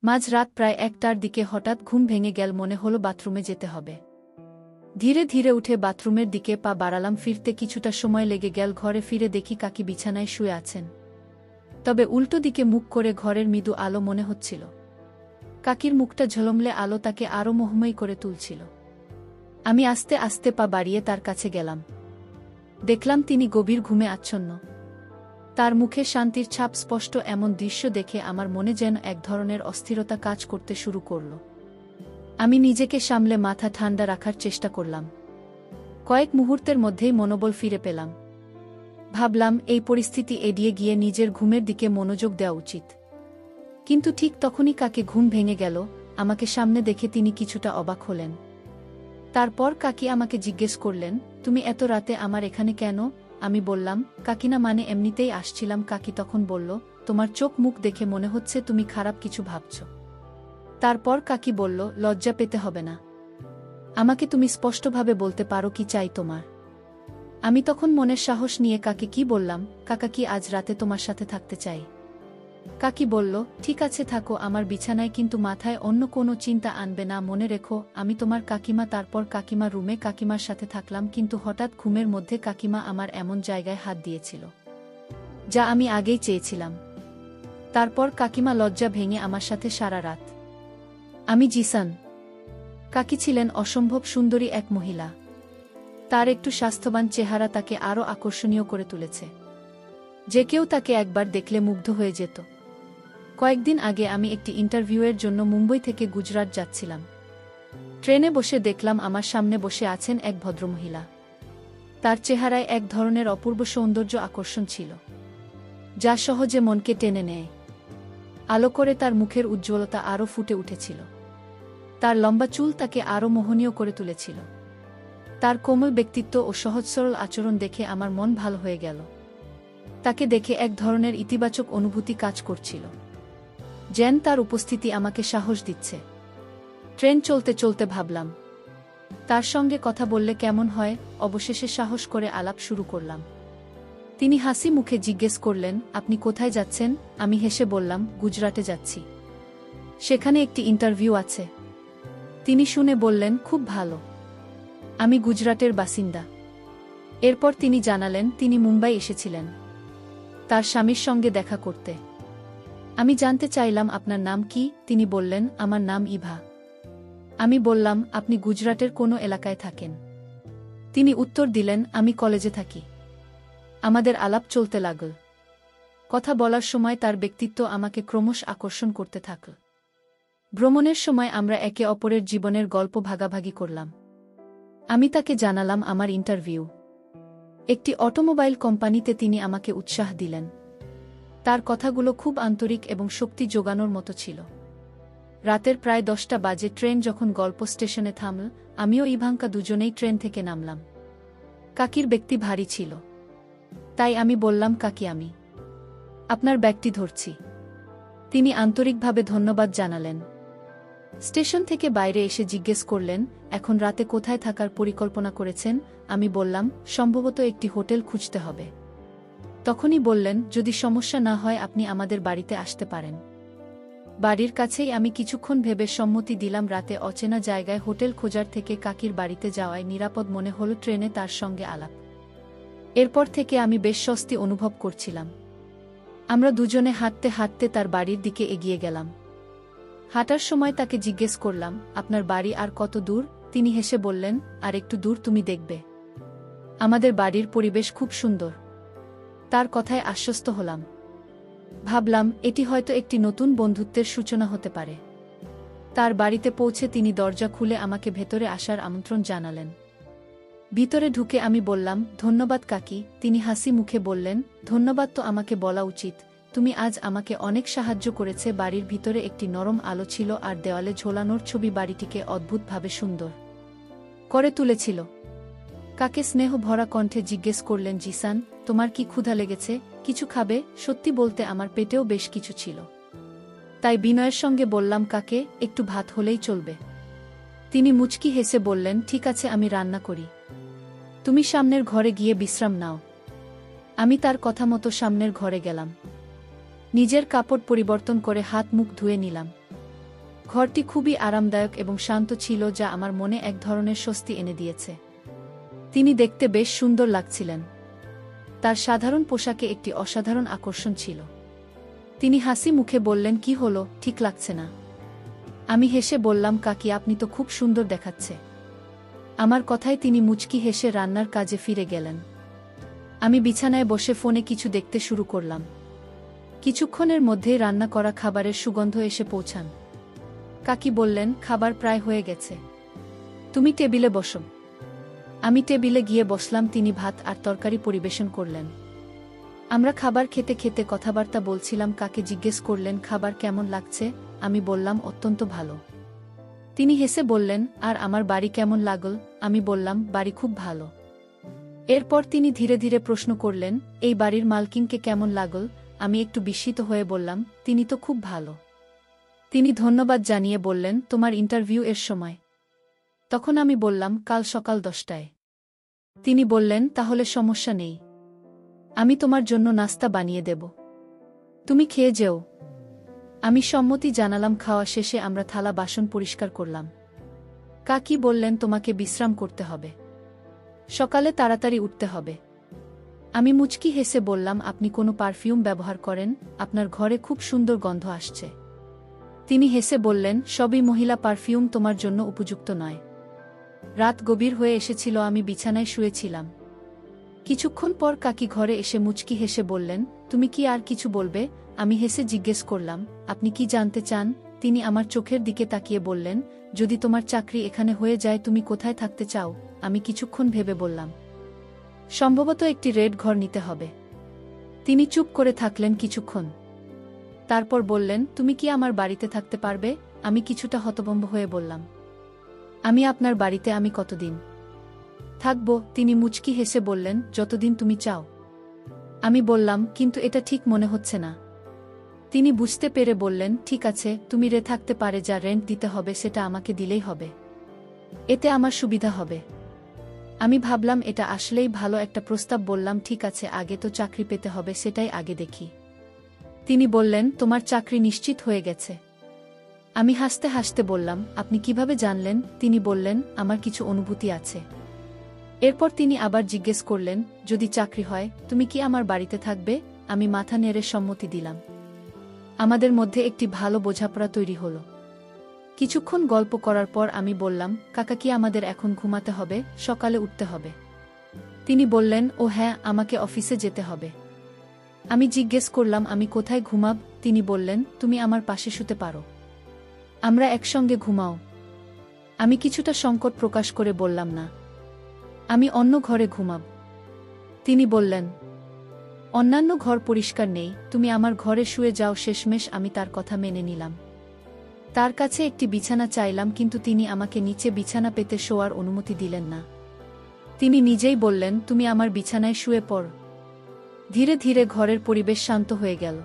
মাঝরাত প্রায় ১টার দিকে হঠাৎ ঘুম ভেঙে গেল, মনে হলো বাথরুমে যেতে হবে। ধীরে ধীরে উঠে বাথরুমের দিকে পা বাড়ালাম। ফিরতে কিছুটা সময় লেগে গেল। ঘরে ফিরে দেখি কাকি বিছানায় শুয়ে আছেন, তবে উল্টো দিকে মুখ করে। ঘরের মৃদু আলো মনে হচ্ছিল। কাকির মুখটা ঝলমলে আলো তাকে আরও মোহময়ী করে তুলছিল। আমি আস্তে আস্তে পা বাড়িয়ে তার কাছে গেলাম। দেখলাম তিনি গভীর ঘুমে আচ্ছন্ন। তার মুখে শান্তির ছাপ স্পষ্ট। এমন দৃশ্য দেখে আমার মনে যেন এক ধরনের অস্থিরতা কাজ করতে শুরু করল। আমি নিজেকে সামলে মাথা ঠান্ডা রাখার চেষ্টা করলাম। কয়েক মুহূর্তের মধ্যেই মনোবল ফিরে পেলাম। ভাবলাম এই পরিস্থিতি এড়িয়ে গিয়ে নিজের ঘুমের দিকে মনোযোগ দেওয়া উচিত। কিন্তু ঠিক তখনই কাকে ঘুম ভেঙে গেল। আমাকে সামনে দেখে তিনি কিছুটা অবাক হলেন। তারপর কাকি আমাকে জিজ্ঞেস করলেন, তুমি এত রাতে আমার এখানে কেন? আমি বললাম, কাকিনা, মানে এমনিতেই আসছিলাম। কাকি তখন বলল, তোমার চোখ মুখ দেখে মনে হচ্ছে তুমি খারাপ কিছু ভাবছ। তারপর কাকি বলল, লজ্জা পেতে হবে না, আমাকে তুমি স্পষ্টভাবে বলতে পারো কি চাই তোমার। আমি তখন মনের সাহস নিয়ে কাকে কি বললাম, কাকা, কি আজ রাতে তোমার সাথে থাকতে চাই। কাকি বলল, ঠিক আছে থাকো আমার বিছানায়, কিন্তু মাথায় অন্য কোনো চিন্তা আনবে না, মনে রেখো আমি তোমার কাকিমা। তারপর কাকিমার রুমে কাকিমার সাথে থাকলাম। কিন্তু হঠাৎ ঘুমের মধ্যে কাকিমা আমার এমন জায়গায় হাত দিয়েছিল যা আমি আগেই চেয়েছিলাম। তারপর কাকিমা লজ্জা ভেঙে আমার সাথে সারা রাত। আমি জিসান। কাকি ছিলেন অসম্ভব সুন্দরী এক মহিলা। তার একটু স্বাস্থ্যবান চেহারা তাকে আরও আকর্ষণীয় করে তুলেছে। যে কেউ তাকে একবার দেখলে মুগ্ধ হয়ে যেত। কয়েকদিন আগে আমি একটি ইন্টারভিউয়ের জন্য মুম্বই থেকে গুজরাট যাচ্ছিলাম। ট্রেনে বসে দেখলাম আমার সামনে বসে আছেন এক ভদ্রমহিলা। তার চেহারায় এক ধরনের অপূর্ব সৌন্দর্য আকর্ষণ ছিল, যা সহজে মনকে টেনে নেয়। আলো করে তার মুখের উজ্জ্বলতা আরও ফুটে উঠেছিল। তার লম্বা চুল তাকে আরও মোহনীয় করে তুলেছিল। তার কোমল ব্যক্তিত্ব ও সহজ সরল আচরণ দেখে আমার মন ভালো হয়ে গেল। তাকে দেখে এক ধরনের ইতিবাচক অনুভূতি কাজ করছিল, যেন তার উপস্থিতি আমাকে সাহস দিচ্ছে। ট্রেন চলতে চলতে ভাবলাম, তার সঙ্গে কথা বললে কেমন হয়। অবশেষে সাহস করে আলাপ শুরু করলাম। তিনি হাসি মুখে জিজ্ঞেস করলেন, আপনি কোথায় যাচ্ছেন? আমি হেসে বললাম, গুজরাটে যাচ্ছি, সেখানে একটি ইন্টারভিউ আছে। তিনি শুনে বললেন, খুব ভালো, আমি গুজরাটের বাসিন্দা। এরপর তিনি জানালেন তিনি মুম্বাই এসেছিলেন তার স্বামীর সঙ্গে দেখা করতে। আমি জানতে চাইলাম, আপনার নাম কি? তিনি বললেন, আমার নাম ইভা। আমি বললাম, আপনি গুজরাটের কোনো এলাকায় থাকেন? তিনি উত্তর দিলেন, আমি কলেজে থাকি। আমাদের আলাপ চলতে লাগল। কথা বলার সময় তার ব্যক্তিত্ব আমাকে ক্রমশ আকর্ষণ করতে থাকল। ভ্রমণের সময় আমরা একে অপরের জীবনের গল্প ভাগাভাগি করলাম। আমি তাকে জানালাম আমার ইন্টারভিউ। একটি অটোমোবাইল কোম্পানিতে তিনি আমাকে উৎসাহ দিলেন। তার কথাগুলো খুব আন্তরিক এবং শক্তি যোগানোর মতো ছিল। রাতের প্রায় 10টা বাজে ট্রেন যখন গল্প স্টেশনে থামল, আমিও ইভাঙ্কা দুজনেই ট্রেন থেকে নামলাম। কাকির ব্যক্তি ভারী ছিল, তাই আমি বললাম, কাকি, আমি আপনার ব্যাগটি ধরছি। তিনি আন্তরিকভাবে ধন্যবাদ জানালেন। স্টেশন থেকে বাইরে এসে জিজ্ঞেস করলেন, এখন রাতে কোথায় থাকার পরিকল্পনা করেছেন? আমি বললাম, সম্ভবত একটি হোটেল খুঁজতে হবে। তখনই বললেন, যদি সমস্যা না হয় আপনি আমাদের বাড়িতে আসতে পারেন। বাড়ির কাছেই। আমি কিছুক্ষণ ভেবে সম্মতি দিলাম। রাতে অচেনা জায়গায় হোটেল খোঁজার থেকে কাকির বাড়িতে যাওয়ায় নিরাপদ মনে হল। ট্রেনে তার সঙ্গে আলাপ। এরপর থেকে আমি বেশ স্বস্তি অনুভব করছিলাম। আমরা দুজনে হাঁটতে হাঁটতে তার বাড়ির দিকে এগিয়ে গেলাম। হাঁটার সময় তাকে জিজ্ঞেস করলাম, আপনার বাড়ি আর কত দূর? তিনি হেসে বললেন, আর একটু দূর, তুমি দেখবে আমাদের বাড়ির পরিবেশ খুব সুন্দর। তার কথায় আশ্বস্ত হলাম। ভাবলাম, এটি হয়তো একটি নতুন বন্ধুত্বের সূচনা হতে পারে। তার বাড়িতে পৌঁছে তিনি দরজা খুলে আমাকে ভেতরে আসার আমন্ত্রণ জানালেন। ভিতরে ঢুকে আমি বললাম, ধন্যবাদ কাকি। তিনি হাসি মুখে বললেন, ধন্যবাদ তো আমাকে বলা উচিত, তুমি আজ আমাকে অনেক সাহায্য করেছে। বাড়ির ভিতরে একটি নরম আলো ছিল আর দেওয়ালে ঝোলানোর ছবি বাড়িটিকে অদ্ভুতভাবে সুন্দর করে তুলেছিল। কাকে স্নেহ ভরা কণ্ঠে জিজ্ঞেস করলেন, জিসান, তোমার কি ক্ষুধা লেগেছে? কিছু খাবে? সত্যি বলতে আমার পেটেও বেশ কিছু ছিল, তাই বিনয়ের সঙ্গে বললাম, কাকে, একটু ভাত হলেই চলবে। তিনি মুচকি হেসে বললেন, ঠিক আছে, আমি রান্না করি, তুমি সামনের ঘরে গিয়ে বিশ্রাম নাও। আমি তার কথা মতো সামনের ঘরে গেলাম। নিজের কাপড় পরিবর্তন করে হাত মুখ ধুয়ে নিলাম। ঘরটি খুবই আরামদায়ক এবং শান্ত ছিল, যা আমার মনে এক ধরনের স্বস্তি এনে দিয়েছে। তিনি দেখতে বেশ সুন্দর লাগছিলেন। তার সাধারণ পোশাকে একটি অসাধারণ আকর্ষণ ছিল। তিনি হাসি মুখে বললেন, কি হলো, ঠিক লাগছে না? আমি হেসে বললাম, কাকি, আপনি তো খুব সুন্দর দেখাচ্ছে। আমার কথায় তিনি মুচকি হেসে রান্নার কাজে ফিরে গেলেন। আমি বিছানায় বসে ফোনে কিছু দেখতে শুরু করলাম। কিছুক্ষণের মধ্যেই রান্না করা খাবারের সুগন্ধ এসে পৌঁছান। কাকি বললেন, খাবার প্রায় হয়ে গেছে, তুমি টেবিলে বসো। আমি টেবিলে গিয়ে বসলাম। তিনি ভাত আর তরকারি পরিবেশন করলেন। আমরা খাবার খেতে খেতে কথাবার্তা বলছিলাম। কাকে জিজ্ঞেস করলেন, খাবার কেমন লাগছে? আমি বললাম, অত্যন্ত ভালো। তিনি হেসে বললেন, আর আমার বাড়ি কেমন লাগল? আমি বললাম, বাড়ি খুব ভালো। এরপর তিনি ধীরে ধীরে প্রশ্ন করলেন, এই বাড়ির মালকিনকে কেমন লাগল? আমি একটু বিস্মিত হয়ে বললাম, তিনি তো খুব ভালো। তিনি ধন্যবাদ জানিয়ে বললেন, তোমার ইন্টারভিউ এর সময়? তখন আমি বললাম, কাল সকাল 10টায়। তিনি বললেন, তাহলে সমস্যা নেই, আমি তোমার জন্য নাস্তা বানিয়ে দেব, তুমি খেয়ে যেও। আমি সম্মতি জানালাম। খাওয়া শেষে আমরা থালা বাসন পরিষ্কার করলাম। কাকি বললেন, তোমাকে বিশ্রাম করতে হবে, সকালে তাড়াতাড়ি উঠতে হবে। আমি মুচকি হেসে বললাম, আপনি কোনো পারফিউম ব্যবহার করেন? আপনার ঘরে খুব সুন্দর গন্ধ আসছে। তিনি হেসে বললেন, সবই মহিলা পারফিউম, তোমার জন্য উপযুক্ত নয়। রাত গভীর হয়ে এসেছিল, আমি বিছানায় শুয়েছিলাম। কিছুক্ষণ পর কাকি ঘরে এসে মুচকি হেসে বললেন, তুমি কি আর কিছু বলবে? আমি হেসে জিজ্ঞেস করলাম, আপনি কি জানতে চান? তিনি আমার চোখের দিকে তাকিয়ে বললেন, যদি তোমার চাকরি এখানে হয়ে যায়, তুমি কোথায় থাকতে চাও? আমি কিছুক্ষণ ভেবে বললাম, সম্ভবত একটি রেড ঘর নিতে হবে। তিনি চুপ করে থাকলেন কিছুক্ষণ। তারপর বললেন, তুমি কি আমার বাড়িতে থাকতে পারবে? আমি কিছুটা হতভম্ব হয়ে বললাম, আমি আপনার বাড়িতে আমি কতদিন থাকব? তিনি মুচকি হেসে বললেন, যতদিন তুমি চাও। আমি বললাম, কিন্তু এটা ঠিক মনে হচ্ছে না। তিনি বুঝতে পেরে বললেন, ঠিক আছে, তুমি থাকতে পারে, যা রেন্ট দিতে হবে সেটা আমাকে দিলেই হবে, এতে আমার সুবিধা হবে। আমি ভাবলাম, এটা আসলেই ভালো একটা প্রস্তাব। বললাম, ঠিক আছে, আগে তো চাকরি পেতে হবে, সেটাই আগে দেখি। তিনি বললেন, তোমার চাকরি নিশ্চিত হয়ে গেছে? আমি হাসতে হাসতে বললাম, আপনি কিভাবে জানলেন? তিনি বললেন, আমার কিছু অনুভূতি আছে। এরপর তিনি আবার জিজ্ঞেস করলেন, যদি চাকরি হয়, তুমি কি আমার বাড়িতে থাকবে? আমি মাথা নেড়ে সম্মতি দিলাম। আমাদের মধ্যে একটি ভালো বোঝাপড়া তৈরি হলো। কিছুক্ষণ গল্প করার পর আমি বললাম, কাকা, কি আমাদের এখন ঘুমাতে হবে? সকালে উঠতে হবে? তিনি বললেন, ও হ্যাঁ, আমাকে অফিসে যেতে হবে। আমি জিজ্ঞেস করলাম, আমি কোথায় ঘুমাব? তিনি বললেন, তুমি আমার পাশে শুতে পারো, আমরা একসঙ্গে ঘুমাও। আমি কিছুটা সংকট প্রকাশ করে বললাম, না, আমি অন্য ঘরে ঘুমাব। তিনি বললেন, অন্যান্য ঘর পরিষ্কার নেই, তুমি আমার ঘরে শুয়ে যাও। শেষমেশ আমি তার কথা মেনে নিলাম। তার কাছে একটি বিছানা চাইলাম, কিন্তু তিনি আমাকে নিচে বিছানা পেতে শোয়ার অনুমতি দিলেন না। তিনি নিজেই বললেন, তুমি আমার বিছানায় শুয়ে পড়। ধীরে ধীরে ঘরের পরিবেশ শান্ত হয়ে গেল।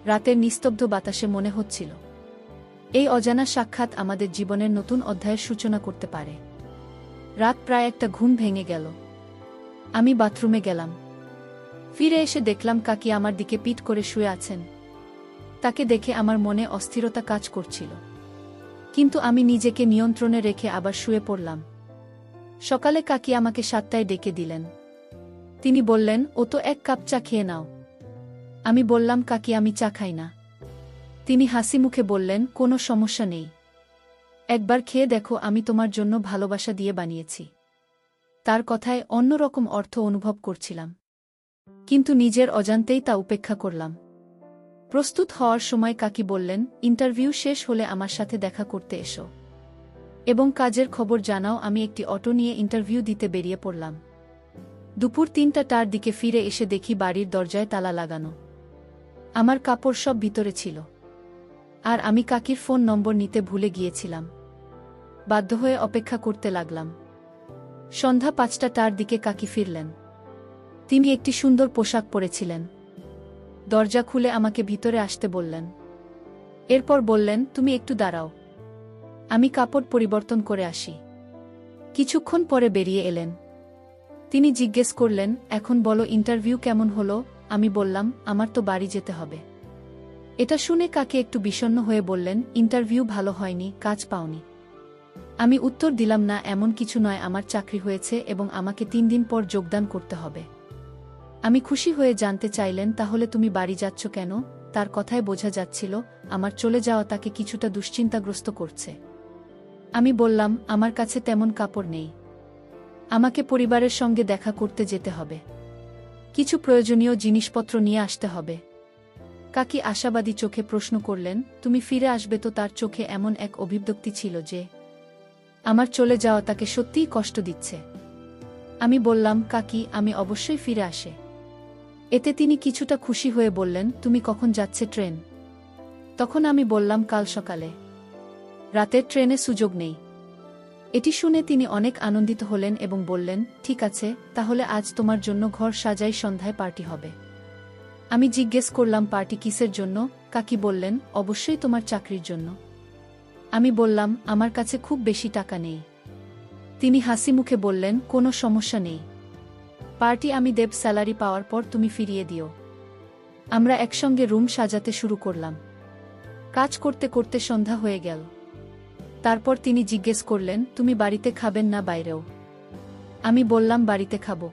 রাতের নিস্তব্ধ বাতাসে মনে হচ্ছিল, এই অজানা সাক্ষাৎ আমাদের জীবনের নতুন অধ্যায়ের সূচনা করতে পারে। রাত প্রায় একটা, ঘুম ভেঙে গেল। আমি বাথরুমে গেলাম। ফিরে এসে দেখলাম কাকি আমার দিকে পিঠ করে শুয়ে আছেন। তাকে দেখে আমার মনে অস্থিরতা কাজ করছিল, কিন্তু আমি নিজেকে নিয়ন্ত্রণে রেখে আবার শুয়ে পড়লাম। সকালে কাকি আমাকে 7টায় ডেকে দিলেন। তিনি বললেন, ও তো 1 কাপ চা খেয়ে নাও। আমি বললাম, কাকি, আমি চা খাই না। তিনি হাসি মুখে বললেন, কোনো সমস্যা নেই, একবার খেয়ে দেখো, আমি তোমার জন্য ভালোবাসা দিয়ে বানিয়েছি। তার কথায় অন্যরকম অর্থ অনুভব করছিলাম, কিন্তু নিজের অজান্তেই তা উপেক্ষা করলাম। প্রস্তুত হওয়ার সময় কাকি বললেন, ইন্টারভিউ শেষ হলে আমার সাথে দেখা করতে এসো এবং কাজের খবর জানাও। আমি একটি অটো নিয়ে ইন্টারভিউ দিতে বেরিয়ে পড়লাম। দুপুর 3টার দিকে ফিরে এসে দেখি বাড়ির দরজায় তালা লাগানো। আমার কাপড় সব ভিতরে ছিল, আর আমি কাকির ফোন নম্বর নিতে ভুলে গিয়েছিলাম। বাধ্য হয়ে অপেক্ষা করতে লাগলাম। সন্ধ্যা 5টার দিকে কাকি ফিরলেন। তিনি একটি সুন্দর পোশাক পরেছিলেন। দরজা খুলে আমাকে ভিতরে আসতে বললেন। এরপর বললেন, তুমি একটু দাঁড়াও, আমি কাপড় পরিবর্তন করে আসি। কিছুক্ষণ পরে বেরিয়ে এলেন। তিনি জিজ্ঞেস করলেন, এখন বলো, ইন্টারভিউ কেমন হলো? আমি বললাম, আমার তো বাড়ি যেতে হবে। এটা শুনে কাকি একটু বিষণ্ণ হয়ে বললেন, ইন্টারভিউ ভালো হয়নি, কাজ পাওনি। আমি উত্তর দিলাম, না, এমন কিছু নয়, আমার চাকরি হয়েছে এবং আমাকে 3 দিন পর যোগদান করতে হবে। আমি খুশি হয়ে জানতে চাইলেন, তাহলে তুমি বাড়ি যাচ্ছ কেন? তার কথায় বোঝা যাচ্ছিল আমার চলে যাওয়া তাকে কিছুটা দুশ্চিন্তাগ্রস্ত করছে। আমি বললাম, আমার কাছে তেমন কাপড় নেই। আমাকে পরিবারের সঙ্গে দেখা করতে যেতে হবে। কিছু প্রয়োজনীয় জিনিসপত্র নিয়ে আসতে হবে। কাকি আশাবাদী চোখে প্রশ্ন করলেন, তুমি ফিরে আসবে তো? তার চোখে এমন এক অভিব্যক্তি ছিল যে আমার চলে যাওয়া তাকে সত্যিই কষ্ট দিচ্ছে। আমি বললাম, কাকি, আমি অবশ্যই ফিরে আসে। এতে তিনি কিছুটা খুশি হয়ে বললেন, তুমি কখন যাচ্ছে ট্রেন? তখন আমি বললাম, কাল সকালে। রাতের ট্রেনে সুযোগ নেই। এটি শুনে তিনি অনেক আনন্দিত হলেন এবং বললেন, ঠিক আছে, তাহলে আজ তোমার জন্য ঘর সাজাই, সন্ধ্যায় পার্টি হবে। আমি জিজ্ঞেস করলাম, পার্টি কিসের জন্য? কাকি বললেন, অবশ্যই তোমার চাকরির জন্য। আমি বললাম, আমার কাছে খুব বেশি টাকা নেই। তিনি হাসি মুখে বললেন, কোনো সমস্যা নেই, পার্টি আমি দেব, স্যালারি পাওয়ার পর তুমি ফিরিয়ে দিও। আমরা একসঙ্গে রুম সাজাতে শুরু করলাম। কাজ করতে করতে সন্ধ্যা হয়ে গেল। তারপর তিনি জিজ্ঞেস করলেন, তুমি বাড়িতে খাবেন না বাইরেও? আমি বললাম, বাড়িতে খাবো।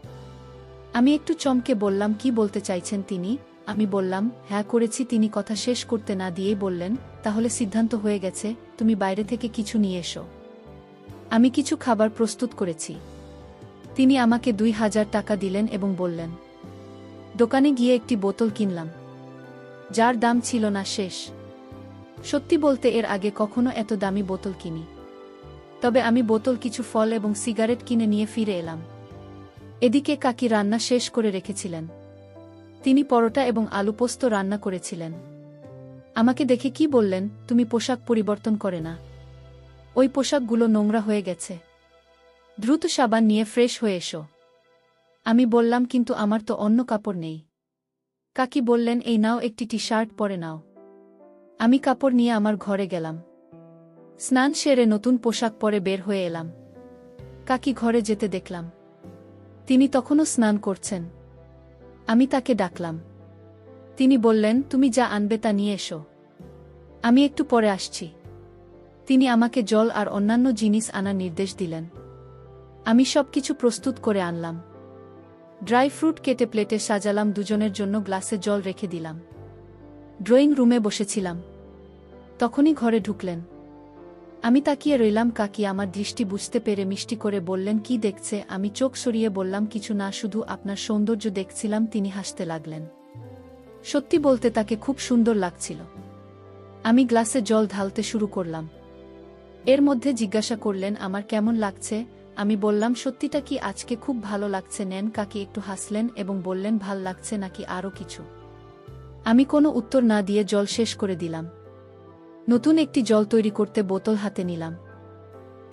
আমি একটু চমকে বললাম, কি বলতে চাইছেন তিনি? আমি বললাম, হ্যাঁ করেছি। তিনি কথা শেষ করতে না দিয়েই বললেন, তাহলে সিদ্ধান্ত হয়ে গেছে, তুমি বাইরে থেকে কিছু নিয়ে এসো। আমি কিছু খাবার প্রস্তুত করেছি। তিনি আমাকে 2000 টাকা দিলেন এবং বললেন, দোকানে গিয়ে একটি বোতল কিনলাম, যার দাম ছিল না শেষ। সত্যি বলতে এর আগে কখনো এত দামি বোতল কিনি। তবে আমি বোতল, কিছু ফল এবং সিগারেট কিনে নিয়ে ফিরে এলাম। এদিকে কাকি রান্না শেষ করে রেখেছিলেন। তিনি পরোটা এবং আলু পোস্ত রান্না করেছিলেন। আমাকে দেখে কি বললেন, তুমি পোশাক পরিবর্তন করে না? ওই পোশাকগুলো নোংরা হয়ে গেছে, দ্রুত সাবান নিয়ে ফ্রেশ হয়ে এসো। আমি বললাম, কিন্তু আমার তো অন্য কাপড় নেই। কাকি বললেন, এই নাও, একটি টি শার্ট পরে নাও। আমি কাপড় নিয়ে আমার ঘরে গেলাম। স্নান সেরে নতুন পোশাক পরে বের হয়ে এলাম। কাকি ঘরে যেতে দেখলাম। তিনি তখনও স্নান করছেন। আমি তাকে ডাকলাম। তিনি বললেন, তুমি যা আনবে তা নিয়ে এসো, আমি একটু পরে আসছি। তিনি আমাকে জল আর অন্যান্য জিনিস আনার নির্দেশ দিলেন। আমি সবকিছু প্রস্তুত করে আনলাম। ড্রাই ফ্রুট কেটে প্লেটে সাজালাম, দুজনের জন্য গ্লাসে জল রেখে দিলাম। ড্রয়িং রুমে বসেছিলাম। তখনই ঘরে ঢুকলেন। আমি তাকিয়ে রইলাম। কাকি আমার দৃষ্টি বুঝতে পেরে মিষ্টি করে বললেন, কি দেখছে? আমি চোখ সরিয়ে বললাম, কিছু না, শুধু আপনার সৌন্দর্য দেখছিলাম। তিনি হাসতে লাগলেন। সত্যি বলতে তাকে খুব সুন্দর লাগছিল। আমি গ্লাসে জল ঢালতে শুরু করলাম। এর মধ্যে জিজ্ঞাসা করলেন, আমার কেমন লাগছে? আমি বললাম, সত্যিটা কি, আজকে খুব ভালো লাগছে। নেন। কাকি একটু হাসলেন এবং বললেন, ভাল লাগছে নাকি আরও কিছু? আমি কোনো উত্তর না দিয়ে জল শেষ করে দিলাম। নতুন একটি জল তৈরি করতে বোতল হাতে নিলাম।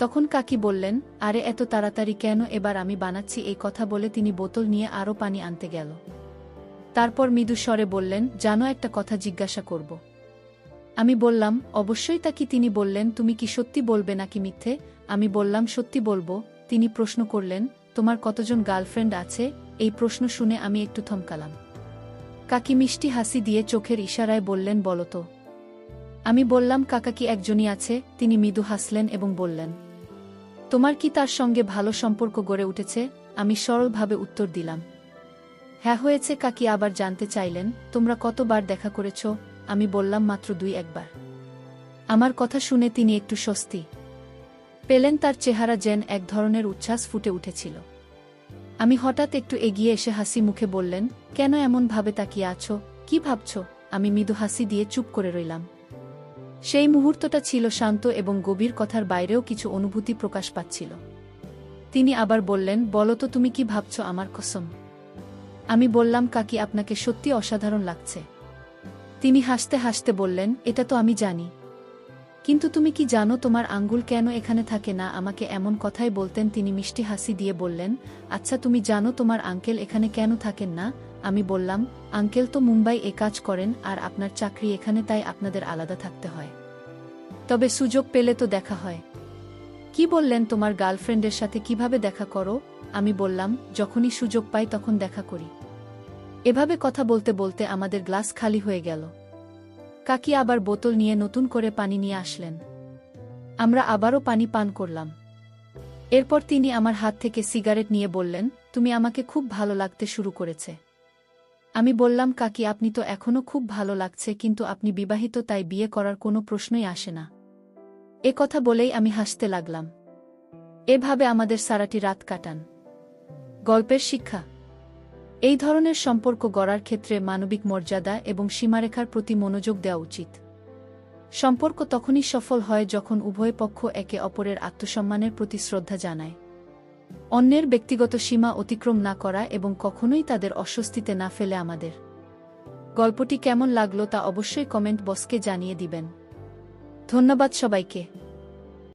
তখন কাকি বললেন, আরে এত তাড়াতাড়ি কেন? এবার আমি বানাচ্ছি। এই কথা বলে তিনি বোতল নিয়ে আরও পানি আনতে গেল। তারপর মৃদু স্বরে বললেন, জানো, একটা কথা জিজ্ঞাসা করব। আমি বললাম, অবশ্যই। তা কি? তিনি বললেন, তুমি কি সত্যি বলবে নাকি মিথ্যে? আমি বললাম, সত্যি বলবো। তিনি প্রশ্ন করলেন, তোমার কতজন গার্লফ্রেন্ড আছে? এই প্রশ্ন শুনে আমি একটু থমকালাম। কাকি মিষ্টি হাসি দিয়ে চোখের ইশারায় বললেন, বলো তো। আমি বললাম, কাকা কি একজনই আছে? তিনি মৃদু হাসলেন এবং বললেন, তোমার কি তার সঙ্গে ভালো সম্পর্ক গড়ে উঠেছে? আমি সরলভাবে উত্তর দিলাম, হ্যাঁ হয়েছে। কাকি আবার জানতে চাইলেন, তোমরা কতবার দেখা করেছ? আমি বললাম, মাত্র 2-1 বার। আমার কথা শুনে তিনি একটু স্বস্তি পেলেন। তার চেহারা যেন এক ধরনের উচ্ছ্বাস ফুটে উঠেছিল। আমি হঠাৎ একটু এগিয়ে এসে হাসি মুখে বললেন, কেন এমন ভাবে তাকিয়ে আছো? কি ভাবছ? আমি মৃদু হাসি দিয়ে চুপ করে রইলাম। সেই মুহূর্তটা ছিল শান্ত এবং গভীর, কথার বাইরেও কিছু অনুভূতি প্রকাশ পাচ্ছিল। তিনি আবার বললেন, বলো তো, তুমি কি ভাবছ? আমার কসম। আমি বললাম, কাকি, আপনাকে সত্যি অসাধারণ লাগছে। তিনি হাসতে হাসতে বললেন, এটা তো আমি জানি, কিন্তু তুমি কি জানো তোমার আঙ্গুল কেন এখানে থাকে না? আমাকে এমন কথাই বলতেন। তিনি মিষ্টি হাসি দিয়ে বললেন, আচ্ছা, তুমি জানো তোমার আঙ্কেল এখানে কেন থাকেন না? আমি বললাম, আঙ্কেল তো মুম্বাই এ কাজ করেন আর আপনার চাকরি এখানে, তাই আপনাদের আলাদা থাকতে হয়। তবে সুযোগ পেলে তো দেখা হয়। কি বললেন, তোমার গার্লফ্রেন্ডের সাথে কিভাবে দেখা করো? আমি বললাম, যখনই সুযোগ পাই তখন দেখা করি। এভাবে কথা বলতে বলতে আমাদের গ্লাস খালি হয়ে গেল। কাকি আবার বোতল নিয়ে নতুন করে পানি নিয়ে আসলেন। আমরা আবারও পানি পান করলাম। এরপর তিনি আমার হাত থেকে সিগারেট নিয়ে বললেন, তুমি আমাকে খুব ভালো লাগতে শুরু করেছে। আমি বললাম, কাকি আপনি তো এখনও খুব ভালো লাগছে, কিন্তু আপনি বিবাহিত, তাই বিয়ে করার কোনো প্রশ্নই আসে না। এ কথা বলেই আমি হাসতে লাগলাম। এভাবে আমাদের সারাটি রাত কাটান। গল্পের শিক্ষা: এই ধরনের সম্পর্ক গড়ার ক্ষেত্রে মানবিক মর্যাদা এবং সীমারেখার প্রতি মনোযোগ দেওয়া উচিত। সম্পর্ক তখনই সফল হয় যখন উভয় পক্ষ একে অপরের আত্মসম্মানের প্রতি শ্রদ্ধা জানায়, অন্যের ব্যক্তিগত সীমা অতিক্রম না করা এবং কখনোই তাদের অস্বস্তিতে না ফেলে। আমাদের গল্পটি কেমন লাগলো তা অবশ্যই কমেন্ট বক্সে জানিয়ে দিবেন। ধন্যবাদ সবাইকে।